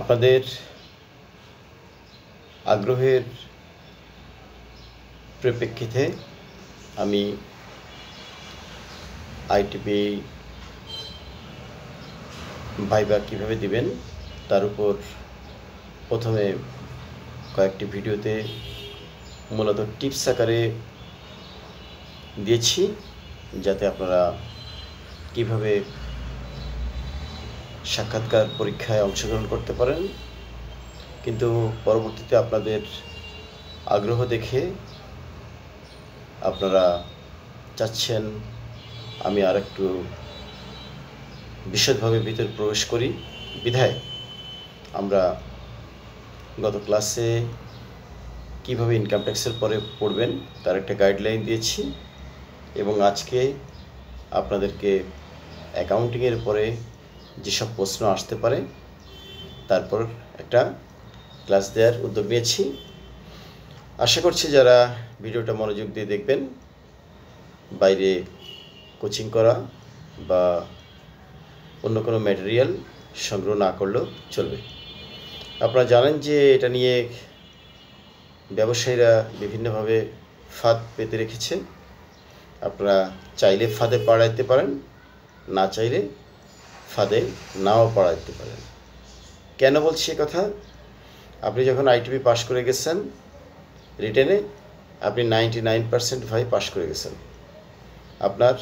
আপনাদের আগ্রহের পরিপ্রেক্ষিতে আমি আইটিপি ভাইবা কীভাবে দিবেন তার উপর প্রথমে কয়েকটি ভিডিওতে মূলত টিপস আকারে দিয়েছি, যাতে আপনারা কিভাবে সাক্ষাৎকার পরীক্ষায় অংশগ্রহণ করতে পারেন। কিন্তু পরবর্তীতে আপনাদের আগ্রহ দেখে আপনারা চাচ্ছেন আমি আর একটু বিশদভাবে ভিতরে প্রবেশ করি, বিধায় আমরা গত ক্লাসে কিভাবে ইনকাম ট্যাক্সের পরে পড়বেন তার একটা গাইডলাইন দিয়েছি, এবং আজকে আপনাদেরকে অ্যাকাউন্টিংয়ের পরে যেসব প্রশ্ন আসতে পারে তারপর একটা ক্লাস দেওয়ার উদ্যোগ নিয়েছি। আশা করছি যারা ভিডিওটা মনোযোগ দিয়ে দেখবেন, বাইরে কোচিং করা বা অন্য কোনো ম্যাটেরিয়াল সংগ্রহ না করলেও চলবে। আপনারা জানেন যে এটা নিয়ে ব্যবসায়ীরা বিভিন্নভাবে ফাঁদ পেতে রেখেছে। আপনারা চাইলে ফাঁদে পাড়াইতে পারেন, না চাইলে ফাঁদে নাও পাড়াইতে পারেন। কেন বলছি এ কথা? আপনি যখন আইটিপি পাস করে গেছেন রিটেনে, আপনি 99% ভাই পাস করে গেছেন। আপনার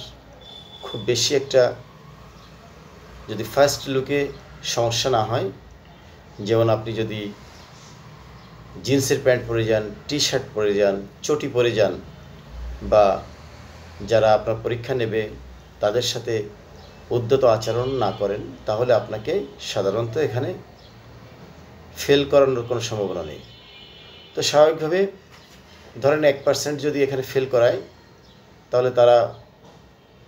খুব বেশি একটা যদি ফার্স্ট লুকে সমস্যা না হয়, যেমন আপনি যদি জিন্সের প্যান্ট পরে যান, টি শার্ট পরে যান, চটি পরে যান, বা যারা আপনার পরীক্ষা নেবে তাদের সাথে উদ্ধত আচরণ না করেন, তাহলে আপনাকে সাধারণত এখানে ফেল করানোর কোনো সম্ভাবনা নেই। তো স্বাভাবিকভাবে ধরেন 1% যদি এখানে ফেল করায়, তাহলে তারা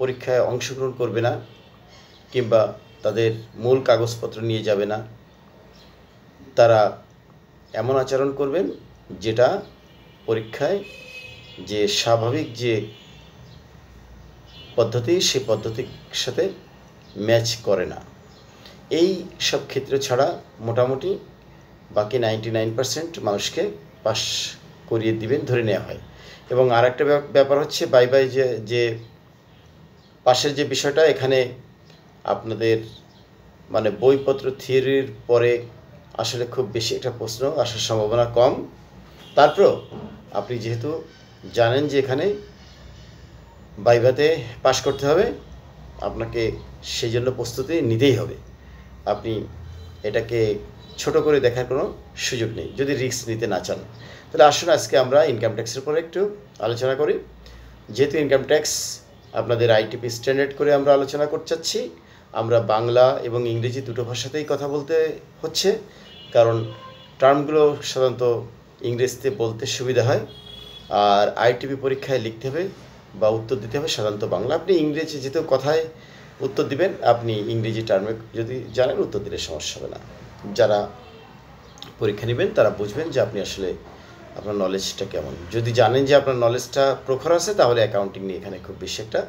পরীক্ষায় অংশগ্রহণ করবে না, কিংবা তাদের মূল কাগজপত্র নিয়ে যাবে না। তারা এমন আচরণ করবেন যেটা পরীক্ষায় যে স্বাভাবিক যে পদ্ধতি, সেই পদ্ধতির সাথে ম্যাচ করে না। এই সব ক্ষেত্রে ছাড়া মোটামুটি বাকি 99% মানুষকে পাস করিয়ে দিবেন ধরে নেওয়া হয়। এবং আর একটা ব্যাপার হচ্ছে বাই যে পাশের যে বিষয়টা, এখানে আপনাদের মানে বইপত্র থিওরির পরে আসলে খুব বেশি একটা প্রশ্ন আসার সম্ভাবনা কম। তারপরেও আপনি যেহেতু জানেন যে এখানে ভাইভাতে পাস করতে হবে, আপনাকে সেই জন্য প্রস্তুতি নিতেই হবে। আপনি এটাকে ছোট করে দেখার কোনো সুযোগ নেই যদি রিস্ক নিতে না চান। তাহলে আসুন আজকে আমরা ইনকাম ট্যাক্সের উপরে একটু আলোচনা করি। যেহেতু ইনকাম ট্যাক্স আপনাদের আইটিপি স্ট্যান্ডার্ড করে আমরা আলোচনা করতে চাচ্ছি, আমরা বাংলা এবং ইংরেজি দুটো ভাষাতেই কথা বলতে হচ্ছে, কারণ টার্মগুলো সাধারণত ইংরেজিতে বলতে সুবিধা হয়, আর আইটিপি পরীক্ষায় লিখতে হবে বা উত্তর দিতে হবে সাধারণত বাংলা। আপনি ইংরেজি যেহেতু কথায় উত্তর দিবেন, আপনি ইংরেজি টার্মে যদি জানেন উত্তর দিলে সমস্যা হবে না। যারা পরীক্ষা নেবেন তারা বুঝবেন যে আপনি আসলে আপনার নলেজটা কেমন। যদি জানেন যে আপনার নলেজটা প্রখর আছে, তাহলে অ্যাকাউন্টিং নিয়ে এখানে খুব বেশি একটা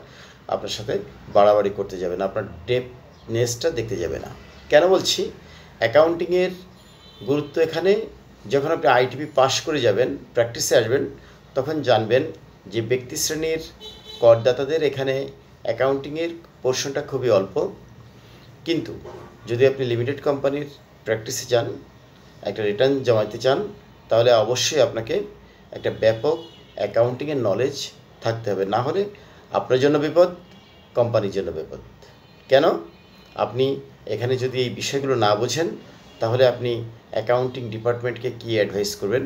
আপনার সাথে বাড়াবাড়ি করতে যাবে না, আপনার ডেপনেসটা দেখতে যাবে না। কেন বলছি? অ্যাকাউন্টিংয়ের গুরুত্ব এখানে, যখন আপনি আইটিপি পাস করে যাবেন, প্র্যাকটিসে আসবেন, তখন জানবেন যে ব্যক্তি শ্রেণীর করদাতাদের এখানে অ্যাকাউন্টিংয়ের পোর্শনটা খুবই অল্প। কিন্তু যদি আপনি লিমিটেড কোম্পানির প্র্যাকটিসে যান, একটা রিটার্ন জমাতে চান, তাহলে অবশ্যই আপনাকে একটা ব্যাপক অ্যাকাউন্টিংয়ের নলেজ থাকতে হবে। না হলে আপনার জন্য বিপদ, কোম্পানির জন্য বিপদ। কেন? আপনি এখানে যদি এই বিষয়গুলো না বোঝেন, তাহলে আপনি অ্যাকাউন্টিং ডিপার্টমেন্টকে কী অ্যাডভাইস করবেন,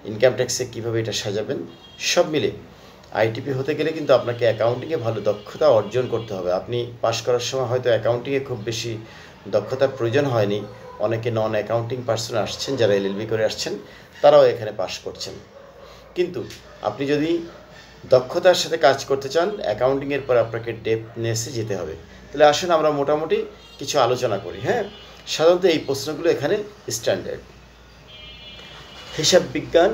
ইনকাম ট্যাক্সে কীভাবে এটা সাজাবেন, সব মিলে আইটিপি হতে গেলে কিন্তু আপনাকে অ্যাকাউন্টিংয়ে ভালো দক্ষতা অর্জন করতে হবে। আপনি পাস করার সময় হয়তো অ্যাকাউন্টিংয়ে খুব বেশি দক্ষতার প্রয়োজন হয়নি, অনেকে নন অ্যাকাউন্টিং পার্সন আসছেন, যারা এলএলবি করে আসছেন, তারাও এখানে পাস করছেন। কিন্তু আপনি যদি দক্ষতার সাথে কাজ করতে চান, অ্যাকাউন্টিংয়ের পর আপনাকে ডেপনেসে যেতে হবে। তাহলে আসুন আমরা মোটামুটি কিছু আলোচনা করি। হ্যাঁ, সাধারণত এই প্রশ্নগুলো এখানে স্ট্যান্ডার্ড। হিসাব বিজ্ঞান,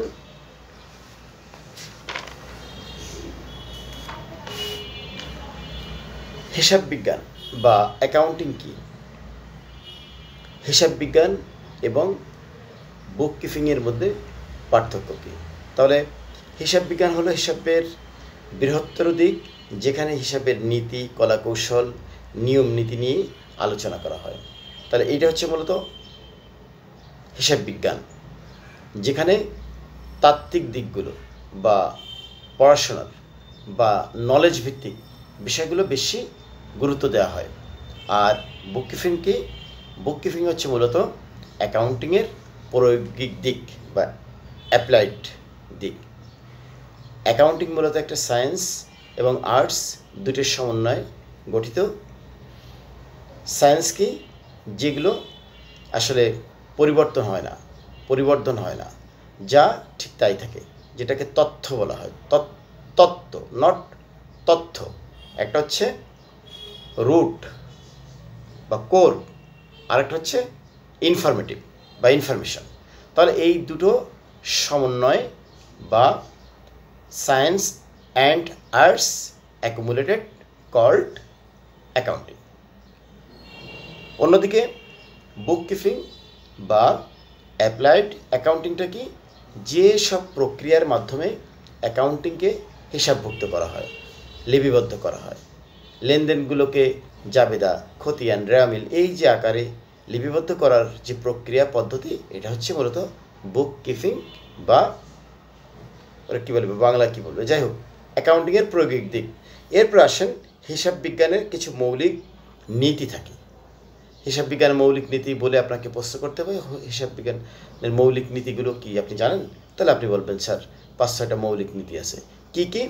হিসাব বিজ্ঞান বা অ্যাকাউন্টিং কি? হিসাব বিজ্ঞান এবং বুক কিপিংয়ের মধ্যে পার্থক্য কী? তাহলে হিসাব বিজ্ঞান হলো হিসাবের বৃহত্তর দিক, যেখানে হিসাবের নীতি, কলাকৌশল, নিয়ম নীতি নিয়ে আলোচনা করা হয়। তাহলে এইটা হচ্ছে মূলত হিসাব বিজ্ঞান, যেখানে তাত্ত্বিক দিকগুলো বা পড়াশোনার বা নলেজ ভিত্তিক বিষয়গুলো বেশি গুরুত্ব দেওয়া হয়। আর বুক কিপিং হচ্ছে মূলত অ্যাকাউন্টিংয়ের প্রায়োগিক দিক বা অ্যাপ্লাইড দিক। অ্যাকাউন্টিং মূলত একটা সায়েন্স এবং আর্টস দুটির সমন্বয়ে গঠিত। সায়েন্স কি? যেগুলো আসলে পরিবর্তন হয় না, যা ঠিক তাই থাকে, যেটাকে তথ্য বলা হয়। তত্ত্ব, নট তথ্য। একটা হচ্ছে রুট বা কোর, আরেকটা হচ্ছে ইনফরমেটিভ বা ইনফরমেশন। তাহলে এই দুটো সমন্বয় বা science and arts accumulated called accounting. অন্যদিকে বুক কিপিং বা অ্যাপ্লাইড অ্যাকাউন্টিংটা কি? যে সব প্রক্রিয়ার মাধ্যমে অ্যাকাউন্টিংকে হিসাবভুক্ত করা হয়, লিপিবদ্ধ করা হয়, লেনদেনগুলোকে জাবেদা, খতিয়ান, রেওয়ামিল এই যে আকারে লিপিবদ্ধ করার যে প্রক্রিয়া পদ্ধতি, এটা হচ্ছে মূলত বুক কিপিং বা ওরা কী বলবে, বাংলা কী বলবে, যাই হোক, অ্যাকাউন্টিংয়ের প্রায়োগিক দিক। এরপর আসেন হিসাব বিজ্ঞানের কিছু মৌলিক নীতি থাকে। হিসাব বিজ্ঞানের মৌলিক নীতি বলে আপনাকে প্রশ্ন করতে হবে, হিসাব বিজ্ঞানের মৌলিক নীতিগুলো কি আপনি জানেন? তাহলে আপনি বলবেন স্যার 5-6টা মৌলিক নীতি আছে। কি কি?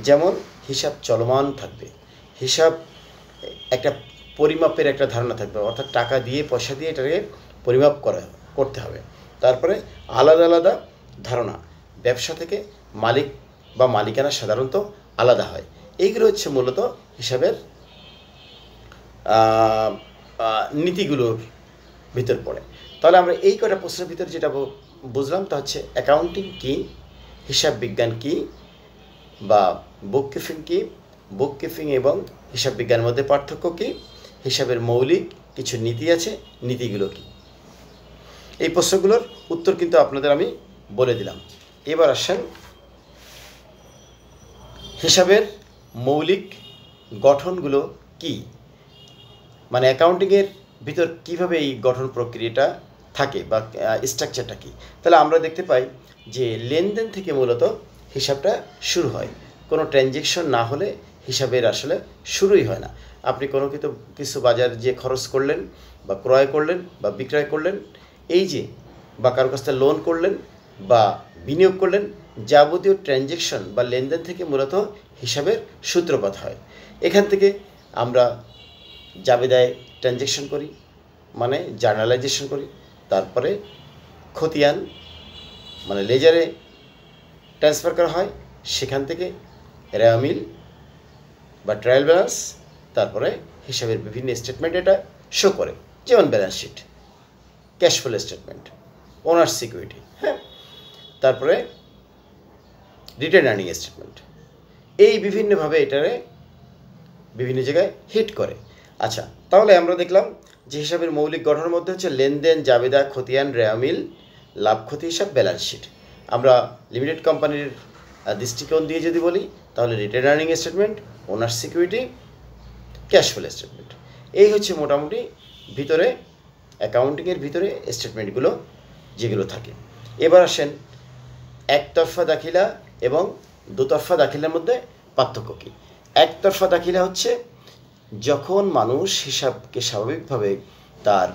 যেমন হিসাব চলমান থাকবে, হিসাব একটা পরিমাপের একটা ধারণা থাকবে, অর্থাৎ টাকা দিয়ে পয়সা দিয়ে এটাকে পরিমাপ করতে হবে। তারপরে আলাদা আলাদা ধারণা, ব্যবসা থেকে মালিক বা মালিকানা সাধারণত আলাদা হয়। এইগুলো হচ্ছে মূলত হিসাবের নীতিগুলোর ভিতর পড়ে। তাহলে আমরা এই কটা প্রশ্নের ভিতরে যেটা বুঝলাম তা হচ্ছে অ্যাকাউন্টিং কী, হিসাব বিজ্ঞান কী, বা বুক কিপিং কী, বুক কিপিং এবং হিসাব বিজ্ঞানের মধ্যে পার্থক্য কী, হিসাবের মৌলিক কিছু নীতি আছে, নীতিগুলো কী। এই প্রশ্নগুলোর উত্তর কিন্তু আপনাদের আমি বলে দিলাম। এবার আসেন হিসাবের মৌলিক গঠনগুলো কি, মানে অ্যাকাউন্টিংয়ের ভিতর কীভাবে এই গঠন প্রক্রিয়াটা থাকে বা স্ট্রাকচারটা কী। তাহলে আমরা দেখতে পাই যে লেনদেন থেকে মূলত হিসাবটা শুরু হয়। কোনো ট্রানজ্যাকশন না হলে হিসাবের আসলে শুরুই হয় না। আপনি কোনো কিছু বাজার যে খরচ করলেন বা ক্রয় করলেন বা বিক্রয় করলেন, এই যে বা কারো কাছ থেকে লোন করলেন বা বিনিয়োগ করলেন, যাবতীয় ট্রানজ্যাকশন বা লেনদেন থেকে মূলত হিসাবের সূত্রপাত হয়। এখান থেকে আমরা জাবেদায় ট্রানজ্যাকশন করি, মানে জার্নালাইজেশন করি, তারপরে খতিয়ান মানে লেজারে ট্রান্সফার করা হয়, সেখান থেকে রেওয়ামিল বা ট্রায়াল ব্যালেন্স, তারপরে হিসাবের বিভিন্ন স্টেটমেন্ট এটা শো করে, যেমন balance sheet, cash flow statement, owners security, হ্যাঁ, তারপরে রিটেন আর্নিং স্টেটমেন্ট। এই বিভিন্নভাবে এটারে বিভিন্ন জায়গায় হিট করে। আচ্ছা, তাহলে আমরা দেখলাম যে হিসাবের মৌলিক গঠনের মধ্যে হচ্ছে লেনদেন, জাবেদা, খতিয়ান, রেওয়ামিল, লাভ ক্ষতি হিসাব, ব্যালেন্স শিট। আমরা লিমিটেড কোম্পানির দৃষ্টিকোণ দিয়ে যদি বলি তাহলে written earning statement, owners security, cash flow statement. এই হচ্ছে মোটামুটি ভিতরে অ্যাকাউন্টিংয়ের ভিতরে স্টেটমেন্টগুলো যেগুলো থাকে। এবার আসেন একতরফা দাখিলা এবং দুতরফা দাখিলার মধ্যে পার্থক্য কী। একতরফা দাখিলা হচ্ছে যখন মানুষ হিসাবকে স্বাভাবিকভাবে তার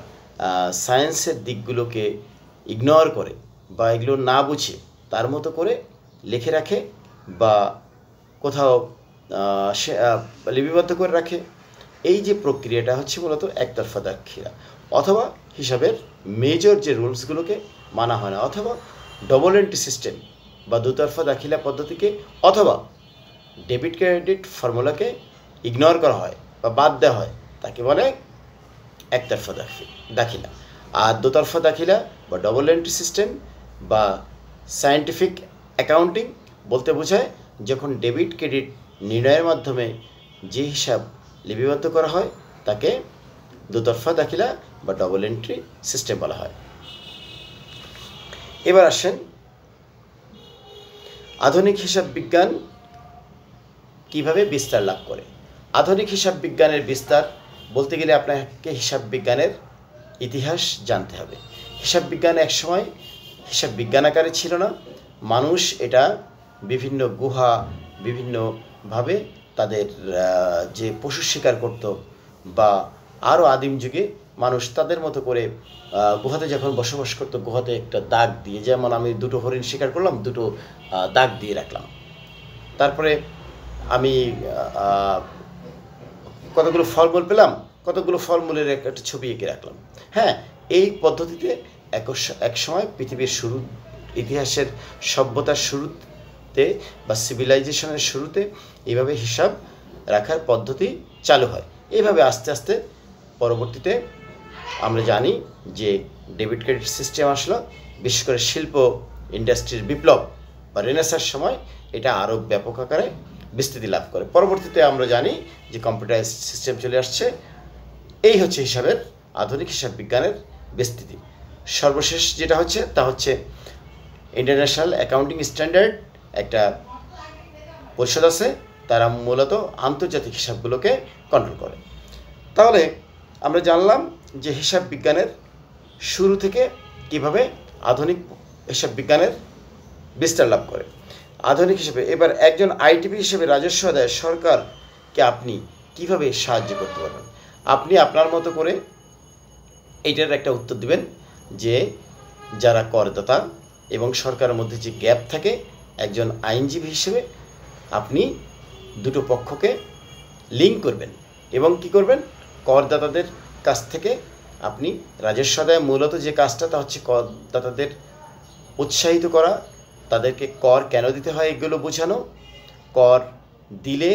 সায়েন্সের দিকগুলোকে ইগনোর করে বা এগুলো না বুঝে তার মতো করে লিখে রাখে বা কোথাও লিপিবদ্ধ করে রাখে, এই যে প্রক্রিয়াটা হচ্ছে মূলত একতরফা দাখিলা। অথবা হিসাবের মেজর যে রুলসগুলোকে মানা হয় না, অথবা ডবল এন্ট্রি সিস্টেম বা দুতরফা দাখিলা পদ্ধতিকে, অথবা ডেবিট ক্রেডিট ফর্মুলাকে ইগনোর করা হয় বা বাদ দেওয়া হয়, তাকে বলে একতরফা দাখিলা। আর দুতরফা দাখিলা বা ডবল এন্ট্রি সিস্টেম বা সায়েন্টিফিক অ্যাকাউন্টিং বলতে বোঝায় যখন ডেবিট ক্রেডিট নির্ণয়ের মাধ্যমে যে হিসাব লিপিবদ্ধ করা হয় তাকে দুতরফা দাখিলা বা ডবল এন্ট্রি সিস্টেম বলা হয়। এবার আসেন আধুনিক হিসাব বিজ্ঞান কিভাবে বিস্তার লাভ করে। আধুনিক হিসাব বিজ্ঞানের বিস্তার বলতে গেলে আপনাকে হিসাব বিজ্ঞানের ইতিহাস জানতে হবে। হিসাব বিজ্ঞান একসময় হিসাব বিজ্ঞান আকারে ছিল না। মানুষ এটা বিভিন্ন গুহা, বিভিন্নভাবে তাদের যে পশু শিকার করত বা আরও আদিম যুগে মানুষ তাদের মতো করে গুহাতে যখন বসবাস করতো, গুহাতে একটা দাগ দিয়ে, যেমন আমি দুটো হরিণ শিকার করলাম, দুটো দাগ দিয়ে রাখলাম, তারপরে আমি কতগুলো ফলমূল পেলাম, কতগুলো ফলমূলের একটা ছবি এঁকে রাখলাম। হ্যাঁ, এই পদ্ধতিতে এক সময় পৃথিবীর শুরু, ইতিহাসের সভ্যতার শুরুতে বা সিভিলাইজেশনের শুরুতে এইভাবে হিসাব রাখার পদ্ধতি চালু হয়। এইভাবে আস্তে আস্তে পরবর্তীতে আমরা জানি যে ডেবিট ক্রেডিট সিস্টেম আসলো। বিশেষ করে শিল্প ইন্ডাস্ট্রির বিপ্লব বা রেনেসাঁর সময় এটা আরও ব্যাপক আকারে বিস্তৃতি লাভ করে। পরবর্তীতে আমরা জানি যে কম্পিউটারাইজ সিস্টেম চলে আসছে। এই হচ্ছে হিসাবের, আধুনিক হিসাব বিজ্ঞানের বিস্তৃতি। সর্বশেষ যেটা হচ্ছে তা হচ্ছে ইন্টারন্যাশনাল অ্যাকাউন্টিং স্ট্যান্ডার্ড একটা পরিষদ আছে, তারা মূলত আন্তর্জাতিক হিসাবগুলোকে কন্ট্রোল করে। তাহলে আমরা জানলাম যে হিসাব বিজ্ঞানের শুরু থেকে কিভাবে আধুনিক হিসাব বিজ্ঞানের বিস্তার লাভ করে। আধুনিক হিসেবে এবার একজন আইটিপি হিসেবে রাজস্ব আদায়ে সরকারকে আপনি কিভাবে সাহায্য করতে পারবেন। আপনি আপনার মতো করে এইটার একটা উত্তর দিবেন যে যারা করদাতা এবং সরকারের মধ্যে যে গ্যাপ থাকে, একজন আইনজীবী হিসেবে আপনি দুটো পক্ষকে লিঙ্ক করবেন এবং কি করবেন, করদাতাদের কাছ থেকে আপনি রাজস্ব আদায় মূলত যে কাজটা তা হচ্ছে করদাতাদের উৎসাহিত করা, তাদেরকে কর কেন দিতে হয় এগুলো বোঝানো, কর দিলে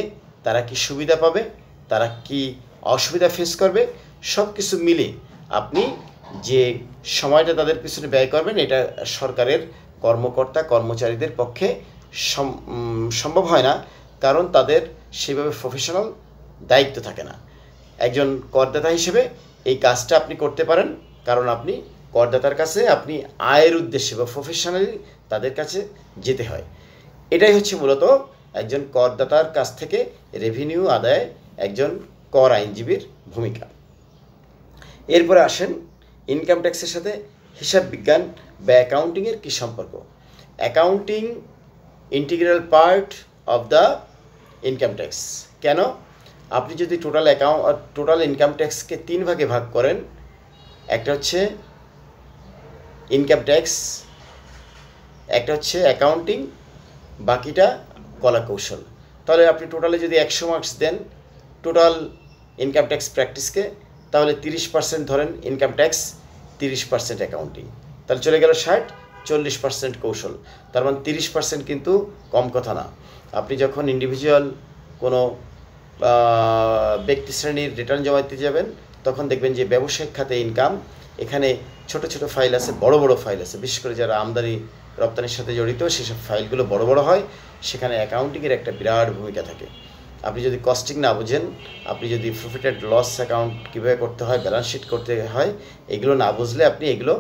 তারা কি সুবিধা পাবে, তারা কি অসুবিধা ফেস করবে, সব কিছু মিলে আপনি যে সময়টা তাদের পিছনে ব্যয় করবেন, এটা সরকারের কর্মকর্তা কর্মচারীদের পক্ষে সম্ভব হয় না, কারণ তাদের সেভাবে প্রফেশনাল দায়িত্ব থাকে না। একজন করদাতা হিসেবে এই কাজটা আপনি করতে পারেন, কারণ আপনি করদাতার কাছে আপনি আয়ের উদ্দেশ্যে বা প্রফেশনালি তাদের কাছে যেতে হয়। এটাই হচ্ছে মূলত একজন করদাতার কাছ থেকে রেভিনিউ আদায়ে একজন কর আইনজীবীর ভূমিকা। এরপরে আসেন ইনকাম ট্যাক্সের সাথে হিসাব বিজ্ঞান বা অ্যাকাউন্টিংয়ের কী সম্পর্ক। Accounting integral part of the income tax. কেন? আপনি যদি টোটাল ইনকাম ট্যাক্সকে 3 ভাগে ভাগ করেন, একটা হচ্ছে ইনকাম ট্যাক্স, একটা হচ্ছে অ্যাকাউন্টিং, বাকিটা কলা কৌশল। তাহলে আপনি টোটালে যদি 100 মার্কস দেন টোটাল ইনকাম ট্যাক্স প্র্যাকটিসকে, তাহলে 30% ধরেন ইনকাম ট্যাক্স, 30% অ্যাকাউন্টিং, তাহলে চলে গেল 60, 40% কৌশল। তার মানে 30% কিন্তু কম কথা না। আপনি যখন ইন্ডিভিজুয়াল কোনো ব্যক্তি শ্রেণীর রিটার্ন জমা দিতে যাবেন, তখন দেখবেন যে ব্যবসায়িক খাতে ইনকাম, এখানে ছোট ছোট ফাইল আছে, বড় বড় ফাইল আছে। বিশেষ করে যারা আমদানি রপ্তানির সাথে জড়িত, সেসব ফাইলগুলো বড় বড় হয়, সেখানে অ্যাকাউন্টিংয়ের একটা বিরাট ভূমিকা থাকে। আপনি যদি কস্টিং না বুঝেন, আপনি যদি প্রফিট অ্যান্ড লস অ্যাকাউন্ট কীভাবে করতে হয়, ব্যালেন্স শিট করতে হয়, এগুলো না বুঝলে আপনি এগুলো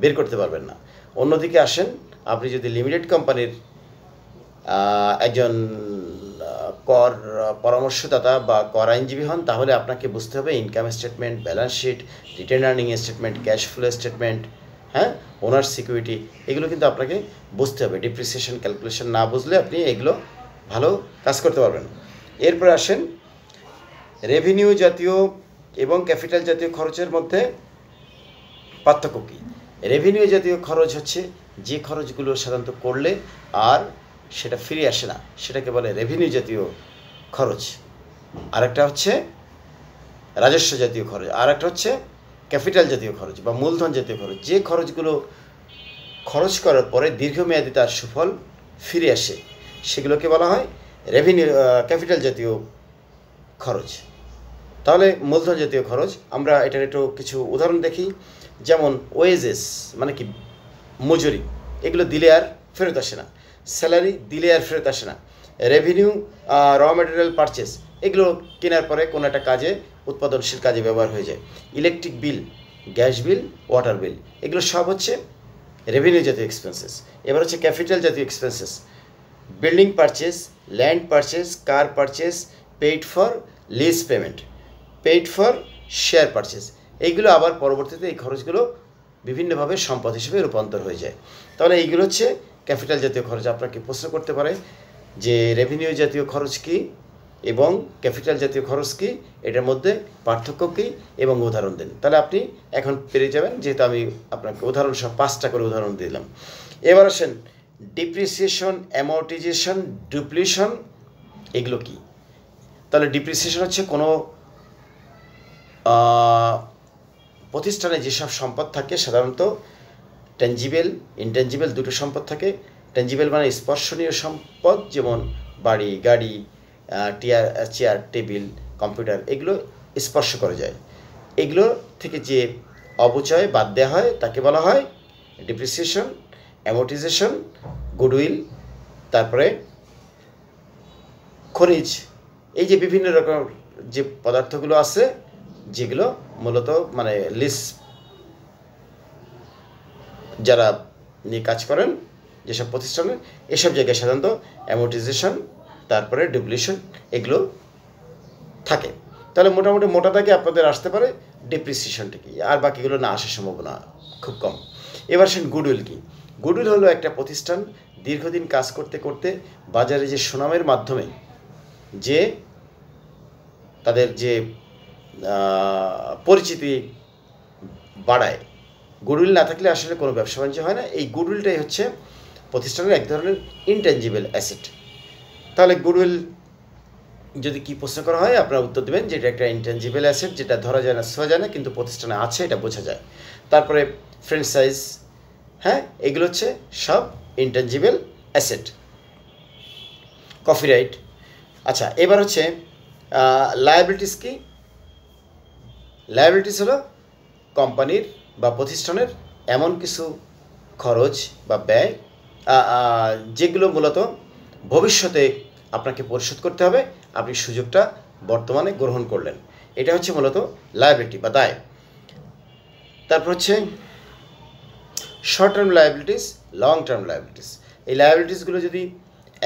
বের করতে পারবেন না। অন্যদিকে আসেন, আপনি যদি লিমিটেড কোম্পানির একজন কর পরামর্শদাতা বা কর আইনজীবী হন, তাহলে আপনাকে বুঝতে হবে income statement, balance sheet, return earning statement, cash flow statement, হ্যাঁ, ওনার সিকিউরিটি, এগুলো কিন্তু আপনাকে বুঝতে হবে। ডিপ্রিসিয়েশন ক্যালকুলেশন না বুঝলে আপনি এগুলো ভালো কাজ করতে পারবেন। এরপরে আসেন রেভিনিউ জাতীয় এবং ক্যাপিটাল জাতীয় খরচের মধ্যে পার্থক্য কী। রেভিনিউ জাতীয় খরচ হচ্ছে যে খরচগুলো সাধারণত করলে আর সেটা ফিরে আসে না, সেটাকে বলে রেভিনিউ জাতীয় খরচ। আরেকটা হচ্ছে রাজস্ব জাতীয় খরচ, আর একটা হচ্ছে ক্যাপিটাল জাতীয় খরচ বা মূলধন জাতীয় খরচ। যে খরচগুলো খরচ করার পরে দীর্ঘমেয়াদী তার সুফল ফিরে আসে, সেগুলোকে বলা হয় রেভিনিউ ক্যাপিটাল জাতীয় খরচ। তাহলে মূলধন জাতীয় খরচ, আমরা এটার একটু কিছু উদাহরণ দেখি। যেমন ওয়েজেস মানে কি, মজুরি, এগুলো দিলে আর ফেরত আসে না। স্যালারি দিলে আর ফেরত আসে না। রেভিনিউ, র ম্যাটেরিয়াল পারচেস, এগুলো কেনার পরে কোনো একটা কাজে, উৎপাদনশীল কাজে ব্যবহার হয়ে যায়। Electric bill, gas bill, water বিল, এগুলো সব হচ্ছে রেভিনিউ জাতীয় এক্সপেন্সেস। এবার হচ্ছে ক্যাপিটাল জাতীয় expenses, building purchase, land purchase, car purchase, paid for lease payment, paid for share purchase. এইগুলো আবার পরবর্তীতে এই খরচগুলো বিভিন্নভাবে সম্পদ হিসেবে রূপান্তর হয়ে যায়। তাহলে এইগুলো হচ্ছে ক্যাপিটাল জাতীয় খরচ। আপনাকে প্রশ্ন করতে পারে যে রেভিনিউ জাতীয় খরচ কী এবং ক্যাপিটাল জাতীয় খরচ কী, এটার মধ্যে পার্থক্য কী এবং উদাহরণ দেন। তাহলে আপনি এখন পেরে যাবেন, যেহেতু আমি আপনাকে উদাহরণ সহ 5টা করে উদাহরণ দিলাম। এবার আসেন ডিপ্রিসিয়েশন, অ্যামর্টাইজেশন, ডিপ্লিশন, এগুলো কী? তাহলে ডিপ্রিসিয়েশন হচ্ছে কোনো প্রতিষ্ঠানে যেসব সম্পদ থাকে, সাধারণত ট্যাঞ্জিবল, ইনট্যাঞ্জিবল দুটো সম্পদ থাকে। ট্যাঞ্জিবল মানে স্পর্শনীয় সম্পদ, যেমন বাড়ি, গাড়ি, চেয়ার, টেবিল, কম্পিউটার, এগুলো স্পর্শ করা যায়। এগুলো থেকে যে অপচয় বাদ দেওয়া হয় তাকে বলা হয় ডিপ্রিসিয়েশন, অ্যামর্টাইজেশন, গুডউইল, তারপরে খনিজ। এই যে বিভিন্ন রকম যে পদার্থগুলো আছে যেগুলো মূলত মানে লিজ যারা নিয়ে কাজ করেন যেসব প্রতিষ্ঠানে, এসব জায়গায় সাধারণত অ্যামর্টাইজেশন, তারপরে ডিপ্লিশন, এগুলো থাকে। তাহলে মোটামুটি মোটা দাগে আপনাদের আসতে পারে ডিপ্রিসিয়েশনটা কি, আর বাকিগুলো না আসার সম্ভাবনা খুব কম। এবার আসেন গুডউইল কি। গুডউইল হলো একটা প্রতিষ্ঠান দীর্ঘদিন কাজ করতে করতে বাজারে যে সুনামের মাধ্যমে যে তাদের যে পরিচিতি বাড়ায়। গুডউইল না থাকলে আসলে কোনো ব্যবসা বাণিজ্য হয় না। এই গুডউইলটাই হচ্ছে প্রতিষ্ঠানের এক ধরনের ইনট্যাঞ্জিবল অ্যাসেট। তাহলে গুডউইল যদি কি প্রশ্ন করা হয় আপনারা উত্তর দেবেন যে এটা একটা ইনট্যাঞ্জিবল অ্যাসেট, যেটা ধরা যায় না, ছোঁয়া যায় না, কিন্তু প্রতিষ্ঠানে আছে এটা বোঝা যায়। তারপরে ফ্র্যাঞ্চাইজ, হ্যাঁ, এগুলো হচ্ছে সব ইনট্যাঞ্জিবল অ্যাসেট। কপিরাইট। আচ্ছা, এবার হচ্ছে লায়াবিলিটিস কি। লায়াবিলিটিস হলো কোম্পানির বা প্রতিষ্ঠানের এমন কিছু খরচ বা ব্যয় যেগুলো মূলত ভবিষ্যতে আপনাকে পরিশোধ করতে হবে, আপনি সুযোগটা বর্তমানে গ্রহণ করলেন। এটা হচ্ছে মূলত লায়াবিলিটি বা দায়। তারপর হচ্ছে short term liabilities, long term liabilities. এই লায়াবিলিটিসগুলো যদি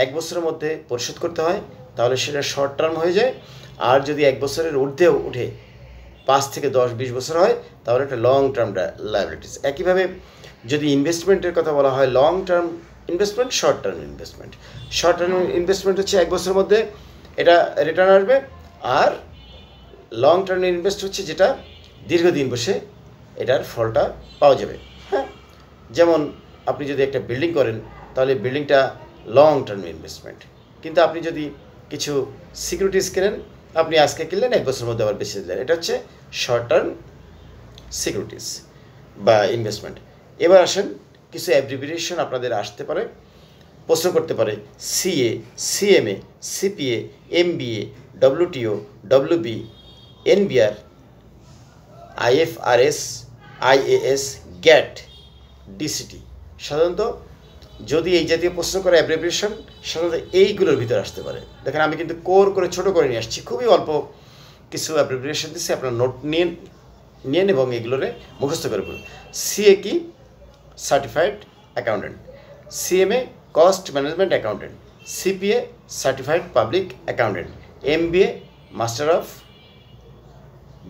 1 বছরের মধ্যে পরিশোধ করতে হয় তাহলে সেটা শর্ট টার্ম হয়ে যায়, আর যদি 1 বছরের ঊর্ধ্বেও উঠে 5 থেকে 10-20 বছর হয় তাহলে এটা লং টার্ম লায়াবিলিটিস। একইভাবে যদি ইনভেস্টমেন্টের কথা বলা হয়, long term investment, short term investment. Short term investment হচ্ছে 1 বছরের মধ্যে এটা রিটার্ন আসবে, আর লং টার্ম ইনভেস্ট হচ্ছে যেটা দীর্ঘদিন বসে এটার ফলটা পাওয়া যাবে। হ্যাঁ, যেমন আপনি যদি একটা বিল্ডিং করেন তাহলে বিল্ডিংটা লং টার্ম ইনভেস্টমেন্ট, কিন্তু আপনি যদি কিছু সিকিউরিটিজ কেনেন, আপনি আজকে কিনলেন 1 বছরের মধ্যে আবার বেশি দিলেন, এটা হচ্ছে শর্ট টার্ম সিকিউরিটিজ বা ইনভেস্টমেন্ট। এবার আসেন কিছু অ্যাব্রিভিয়েশন আপনাদের আসতে পারে, প্রশ্ন করতে পারে। CA, CMA, CPA, MBA, WTO, WB, NBR, IFRS, IAS, GATT, DCT. সাধারণত যদি এই জাতীয় প্রশ্ন করে অ্যাব্রিভিয়েশন সাধারণত এইগুলোর ভিতরে আসতে পারে। দেখেন আমি কিন্তু কোর করে ছোটো করে নিয়ে আসছি, খুবই অল্প কিছু অ্যাব্রিভিয়েশন দিচ্ছি, আপনার নোট নিন এবং এগুলোরে মুখস্থ করে পড়ুন। সিএ কি? Certified accountant. CMA cost management accountant. CPA certified public accountant. MBA master of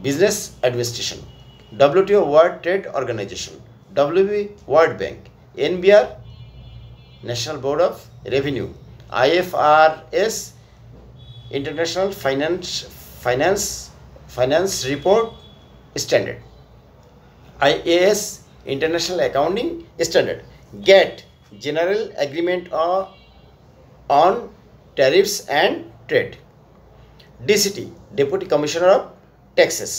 business administration. WTO world trade organisation. WB world bank. NBR national board of revenue. IFRS international finance report standard. IAS international accounting standard. GATT general agreement on tariffs and trade. DCT deputy commissioner of taxes.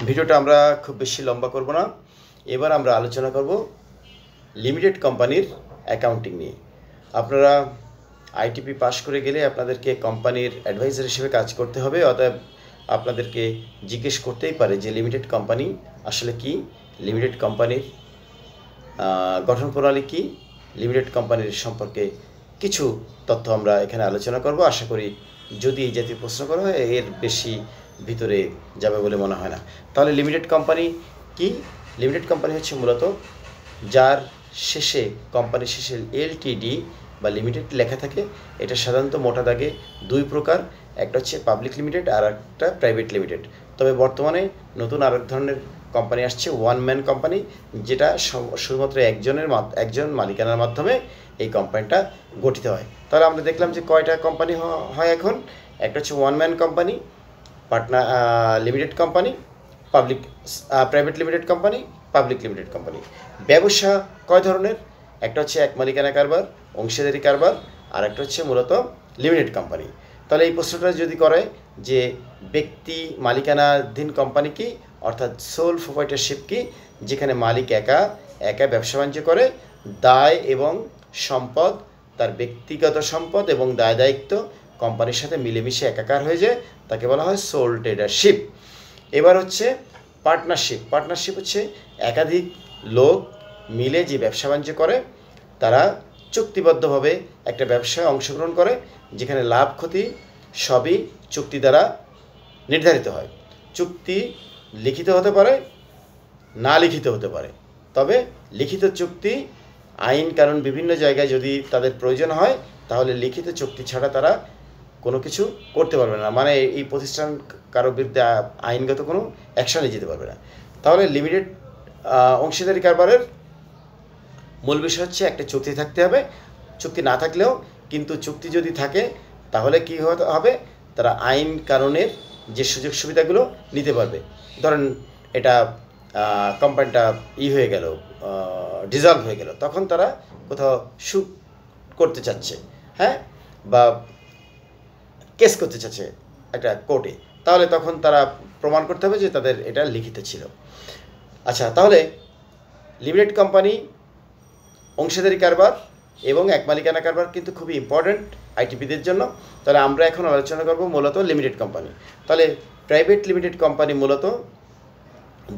ভিডিওটা আমরা খুব বেশি লম্বা করব না, এবার আমরা আলোচনা করব লিমিটেড কোম্পানির অ্যাকাউন্টিং নিয়ে। আপনারা আইটিপি পাস করে গেলে আপনাদেরকে কোম্পানির অ্যাডভাইজার হিসেবে কাজ করতে হবে, অতএব আপনাদেরকে জিজ্ঞেস করতেই পারে যে লিমিটেড কোম্পানি আসলে কি, লিমিটেড কোম্পানির গঠন প্রণালী কি, লিমিটেড কোম্পানির সম্পর্কে কিছু তথ্য আমরা এখানে আলোচনা করব। আশা করি যদি এই জাতীয় প্রশ্ন করা হয় এর বেশি ভিতরে যাবে বলে মনে হয় না। তাহলে লিমিটেড কোম্পানি কি লিমিটেড কোম্পানি হচ্ছে মূলত যার শেষে কোম্পানির শেষে এলটিডি বা লিমিটেড লেখা থাকে। এটা সাধারণত মোটা দাগে দুই প্রকার, একটা হচ্ছে পাবলিক লিমিটেড আর একটা প্রাইভেট লিমিটেড। তবে বর্তমানে নতুন আরেক ধরনের কোম্পানি আসছে ওয়ান ম্যান কোম্পানি, যেটা শুধুমাত্র একজন মালিকানার মাধ্যমে এই কোম্পানিটা গঠিত হয়। তাহলে আমরা দেখলাম যে কয়টা কোম্পানি হয় এখন। একটা হচ্ছে one man company, partner limited company, private limited company, public limited company. ব্যবসা কয় ধরনের? একটা হচ্ছে এক মালিকানা কারবার, অংশীদারি কারবার, আর একটা হচ্ছে মূলত লিমিটেড কোম্পানি। তাহলে এই প্রশ্নটা যদি করে যে ব্যক্তি মালিকানাধীন কোম্পানি কি, অর্থাৎ সোল প্রোপ্রাইটারশিপ কি, যেখানে মালিক একা ব্যবসা বাণিজ্য করে, দায় এবং সম্পদ, তার ব্যক্তিগত সম্পদ এবং দায় দায়িত্ব কোম্পানির সাথে মিলেমিশে একাকার হয়ে যায়, তাকে বলা হয় সোল ট্রেডারশিপ। এবার হচ্ছে পার্টনারশিপ। পার্টনারশিপ হচ্ছে একাধিক লোক মিলে যে ব্যবসা বাণিজ্য করে, তারা চুক্তিবদ্ধভাবে একটা ব্যবসায় অংশগ্রহণ করে, যেখানে লাভ ক্ষতি সবই চুক্তি দ্বারা নির্ধারিত হয়। চুক্তি লিখিত হতে পারে, না লিখিত হতে পারে, তবে লিখিত চুক্তি আইন কানুন বিভিন্ন জায়গায় যদি তাদের প্রয়োজন হয়, তাহলে লিখিত চুক্তি ছাড়া তারা কোনো কিছু করতে পারবে না, মানে এই প্রতিষ্ঠান কারোর বিরুদ্ধে আইনগত কোনো অ্যাকশনে যেতে পারবে না। তাহলে লিমিটেড অংশীদারি কারবারের মূল বিষয় হচ্ছে একটা চুক্তি থাকতে হবে। চুক্তি না থাকলেও কিন্তু চুক্তি যদি থাকে তাহলে কি হবে, তারা আইন কানুনের যে সুযোগ সুবিধাগুলো নিতে পারবে। ধরেন এটা কোম্পানিটা হয়ে গেল, ডিজলভ হয়ে গেল, তখন তারা কোথাও সুদ করতে চাচ্ছে, হ্যাঁ, বা কেস করতে চাচ্ছে একটা কোর্টে, তাহলে তখন তারা প্রমাণ করতে হবে যে তাদের এটা লিখিত ছিল। আচ্ছা, তাহলে লিমিটেড কোম্পানি, অংশীদারি কারবার এবং এক মালিকানা কারবার কিন্তু খুবই ইম্পর্ট্যান্ট আইটিপিদের জন্য। তাহলে আমরা এখন আলোচনা করব মূলত লিমিটেড কোম্পানি। তাহলে প্রাইভেট লিমিটেড কোম্পানি মূলত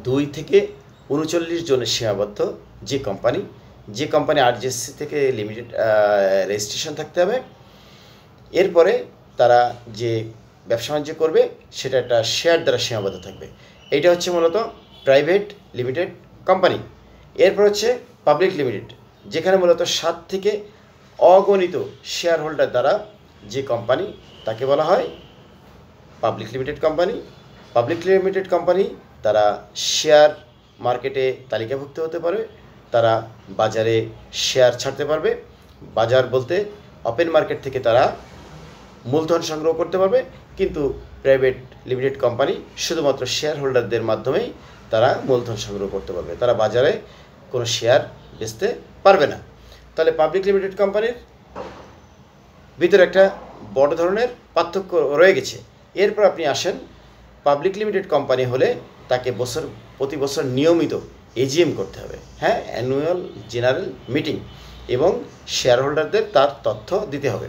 2 থেকে 39 জনের সীমাবদ্ধ যে কোম্পানি আরজিএসসি থেকে লিমিটেড রেজিস্ট্রেশন থাকতে হবে। এরপরে তারা যে ব্যবসা বাণিজ্য করবে সেটা একটা শেয়ার দ্বারা সীমাবদ্ধ থাকবে। এইটা হচ্ছে মূলত প্রাইভেট লিমিটেড কোম্পানি। এরপর হচ্ছে পাবলিক লিমিটেড, যেখানে মূলত 7 থেকে অগণিত শেয়ার হোল্ডার দ্বারা যে কোম্পানি, তাকে বলা হয় public limited company. Public limited company তারা শেয়ার মার্কেটে তালিকাভুক্ত হতে পারে, তারা বাজারে শেয়ার ছাড়তে পারবে। বাজার বলতে ওপেন মার্কেট থেকে তারা মূলধন সংগ্রহ করতে পারবে, কিন্তু প্রাইভেট লিমিটেড কোম্পানি শুধুমাত্র শেয়ার হোল্ডারদের মাধ্যমেই তারা মূলধন সংগ্রহ করতে পারবে, তারা বাজারে কোনো শেয়ার বেচতে পারবে না। তাহলে পাবলিক লিমিটেড কোম্পানির ভিতরে একটা বড় ধরনের পার্থক্য রয়ে গেছে। এরপর আপনি আসেন, পাবলিক লিমিটেড কোম্পানি হলে তাকে প্রতি বছর নিয়মিত এজিএম করতে হবে, হ্যাঁ, অ্যানুয়াল জেনারেল মিটিং, এবং শেয়ার হোল্ডারদের তার তথ্য দিতে হবে।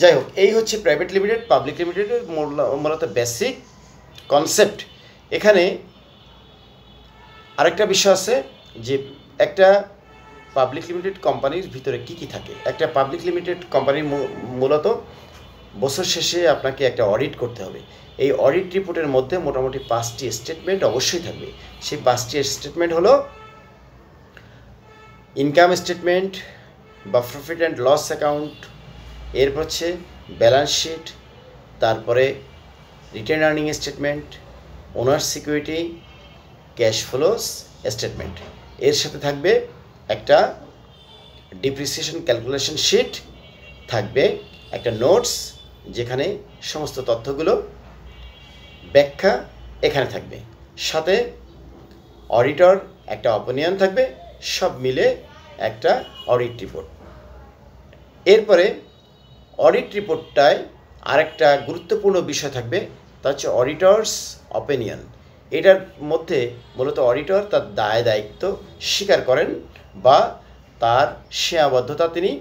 যাই হোক, এই হচ্ছে প্রাইভেট লিমিটেড পাবলিক লিমিটেডের মূলত বেসিক কনসেপ্ট। এখানে আরেকটা বিষয় আছে যে একটা পাবলিক লিমিটেড কোম্পানির ভিতরে কি কি থাকে। একটা পাবলিক লিমিটেড কোম্পানির মূলত বছর শেষে আপনাকে একটা অডিট করতে হবে। এই অডিট রিপোর্টের মধ্যে মোটামুটি 5টি স্টেটমেন্ট অবশ্যই থাকবে। সেই 5টি স্টেটমেন্ট হলো ইনকাম স্টেটমেন্ট বা প্রফিট অ্যান্ড লস অ্যাকাউন্ট, এরপর হচ্ছে ব্যালেন্স শিট, তারপরে রিটেন আর্নিং স্টেটমেন্ট, ওনার সিকিউরিটি, ক্যাশ ফ্লোস স্টেটমেন্ট। এর সাথে থাকবে একটা ডিপ্রিসিয়েশন ক্যালকুলেশন শিট, থাকবে একটা নোটস যেখানে সমস্ত তথ্যগুলো ব্যাখ্যা এখানে থাকবে, সাথে অডিটর একটা অপিনিয়ন থাকবে, সব মিলে একটা অডিট রিপোর্ট। এরপরে অডিট রিপোর্টটায় আরেকটা গুরুত্বপূর্ণ বিষয় থাকবে, তা হচ্ছে অডিটরস অপিনিয়ন। এটার মধ্যে মূলত অডিটর তার দায় দায়িত্ব স্বীকার করেন বা তার সীমাবদ্ধতা তিনি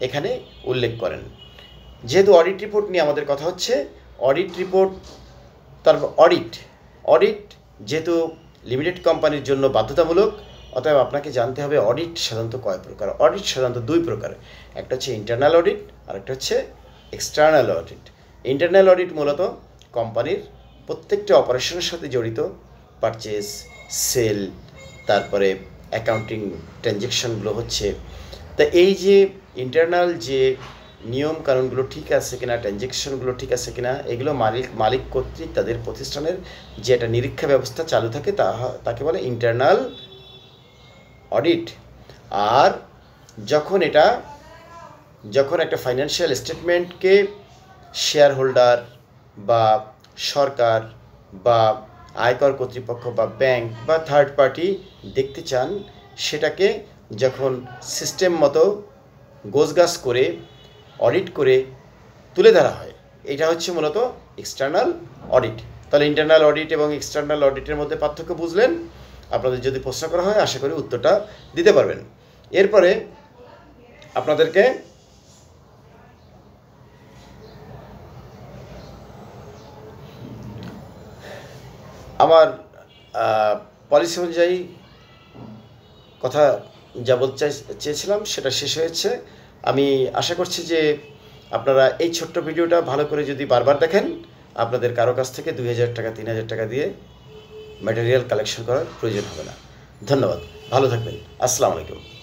এখানে উল্লেখ করেন। যেহেতু অডিট রিপোর্ট নিয়ে আমাদের কথা হচ্ছে, অডিট রিপোর্ট, তারপর অডিট যেহেতু লিমিটেড কোম্পানির জন্য বাধ্যতামূলক, অতএব আপনাকে জানতে হবে অডিট সাধারণত কয় প্রকার। অডিট সাধারণত 2 প্রকার, একটা হচ্ছে ইন্টারনাল অডিট আর একটা হচ্ছে এক্সটার্নাল অডিট। ইন্টারনাল অডিট মূলত কোম্পানির প্রত্যেকটা অপারেশনের সাথে জড়িত, পারচেজ, সেল, তারপরে অ্যাকাউন্টিং ট্রানজ্যাকশনগুলো হচ্ছে। তা এই যে ইন্টারনাল যে নিয়ম কানুনগুলো ঠিক আছে কিনা, ট্রানজ্যাকশনগুলো ঠিক আছে কিনা, এগুলো মালিক কর্তৃক তাদের প্রতিষ্ঠানের যে একটা নিরীক্ষা ব্যবস্থা চালু থাকে তাকে বলে ইন্টারনাল অডিট। আর যখন একটা ফাইন্যান্সিয়াল স্টেটমেন্টকে শেয়ার হোল্ডার বা সরকার বা আয়কর কর্তৃপক্ষ বা ব্যাংক বা থার্ড পার্টি দেখতে চান, সেটাকে যখন সিস্টেম মতো গোছগাছ করে অডিট করে তুলে ধরা হয়, এটা হচ্ছে মূলত এক্সটার্নাল অডিট। তাহলে ইন্টারনাল অডিট এবং এক্সটার্নাল অডিটের মধ্যে পার্থক্য বুঝলেন। আপনাদের যদি প্রশ্ন করা হয় আশা করি উত্তরটা দিতে পারবেন। এরপরে আপনাদেরকে আমার পলিসি অনুযায়ী কথা যা বলতে চেয়েছিলাম সেটা শেষ হয়েছে। আমি আশা করছি যে আপনারা এই ছোট্ট ভিডিওটা ভালো করে যদি বারবার দেখেন, আপনাদের কারো কাছ থেকে 2000 টাকা 3000 টাকা দিয়ে ম্যাটেরিয়াল কালেকশন করার প্রয়োজন হবে না। ধন্যবাদ, ভালো থাকবেন। আসসালামু আলাইকুম।